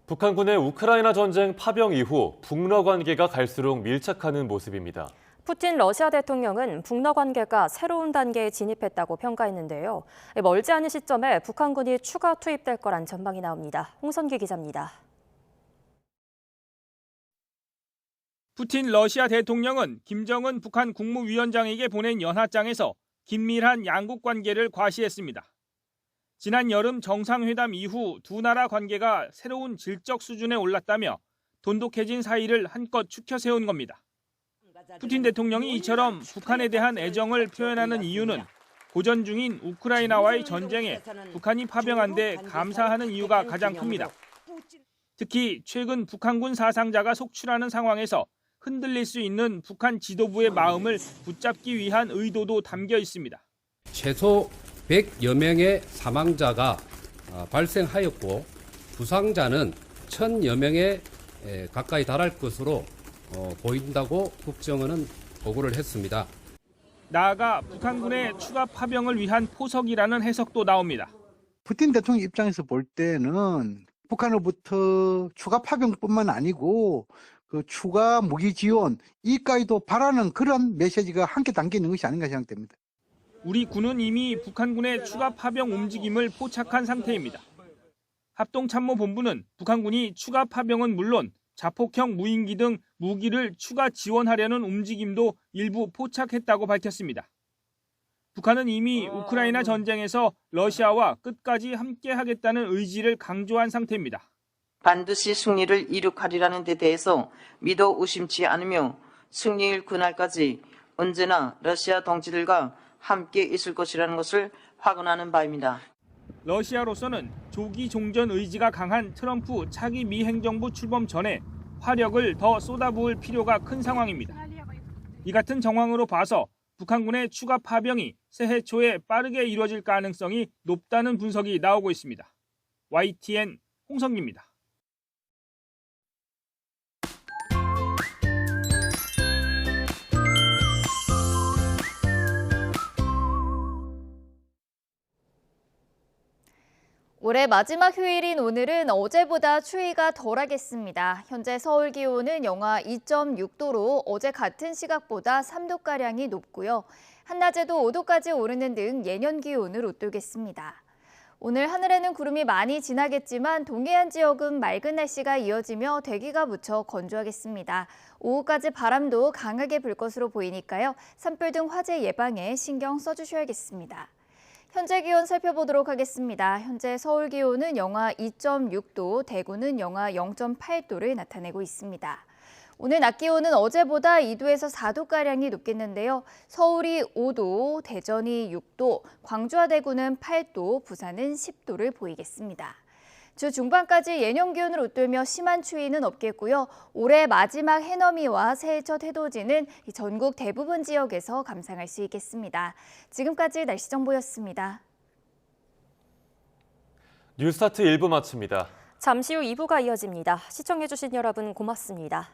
북한군의 우크라이나 전쟁 파병 이후 북러 관계가 갈수록 밀착하는 모습입니다. 푸틴 러시아 대통령은 북러 관계가 새로운 단계에 진입했다고 평가했는데요. 멀지 않은 시점에 북한군이 추가 투입될 거란 전망이 나옵니다. 홍선기 기자입니다. 푸틴 러시아 대통령은 김정은 북한 국무위원장에게 보낸 연하장에서 긴밀한 양국 관계를 과시했습니다. 지난 여름 정상회담 이후 두 나라 관계가 새로운 질적 수준에 올랐다며 돈독해진 사이를 한껏 추켜 세운 겁니다. 푸틴 대통령이 이처럼 북한에 대한 애정을 표현하는 이유는 고전 중인 우크라이나와의 전쟁에 북한이 파병한 데 감사하는 이유가 가장 큽니다. 특히 최근 북한군 사상자가 속출하는 상황에서 흔들릴 수 있는 북한 지도부의 마음을 붙잡기 위한 의도도 담겨 있습니다. 최소 100여 명의 사망자가 발생하였고 부상자는 1000여 명에 가까이 달할 것으로 보인다고 국정원은 보고를 했습니다. 나아가 북한군의 추가 파병을 위한 포석이라는 해석도 나옵니다. 푸틴 대통령 입장에서 볼 때는 북한으로부터 추가 파병뿐만 아니고 그 추가 무기 지원 이까지도 바라는 그런 메시지가 함께 담겨 있는 것이 아닌가 생각됩니다. 우리 군은 이미 북한군의 추가 파병 움직임을 포착한 상태입니다. 합동참모본부는 북한군이 추가 파병은 물론 자폭형 무인기 등 무기를 추가 지원하려는 움직임도 일부 포착했다고 밝혔습니다. 북한은 이미 우크라이나 전쟁에서 러시아와 끝까지 함께하겠다는 의지를 강조한 상태입니다. 반드시 승리를 이룩하리라는 데 대해서 믿어 의심치 않으며 승리일 그날까지 언제나 러시아 동지들과 함께 있을 것이라는 것을 확언하는 바입니다. 러시아로서는 조기 종전 의지가 강한 트럼프 차기 미 행정부 출범 전에 화력을 더 쏟아부을 필요가 큰 상황입니다. 이 같은 정황으로 봐서 북한군의 추가 파병이 새해 초에 빠르게 이루어질 가능성이 높다는 분석이 나오고 있습니다. YTN 홍성기입니다. 올해 마지막 휴일인 오늘은 어제보다 추위가 덜하겠습니다. 현재 서울 기온은 영하 2.6도로 어제 같은 시각보다 3도가량이 높고요. 한낮에도 5도까지 오르는 등 예년 기온을 웃돌겠습니다. 오늘 하늘에는 구름이 많이 지나겠지만 동해안 지역은 맑은 날씨가 이어지며 대기가 무척 건조하겠습니다. 오후까지 바람도 강하게 불 것으로 보이니까요. 산불 등 화재 예방에 신경 써주셔야겠습니다. 현재 기온 살펴보도록 하겠습니다. 현재 서울 기온은 영하 2.6도, 대구는 영하 0.8도를 나타내고 있습니다. 오늘 낮 기온은 어제보다 2도에서 4도가량이 높겠는데요. 서울이 5도, 대전이 6도, 광주와 대구는 8도, 부산은 10도를 보이겠습니다. 주 중반까지 예년 기온을 웃돌며 심한 추위는 없겠고요. 올해 마지막 해넘이와 새해 첫 해돋이는 전국 대부분 지역에서 감상할 수 있겠습니다. 지금까지 날씨 정보였습니다. 뉴스타트 1부 마칩니다. 잠시 후 2부가 이어집니다. 시청해주신 여러분 고맙습니다.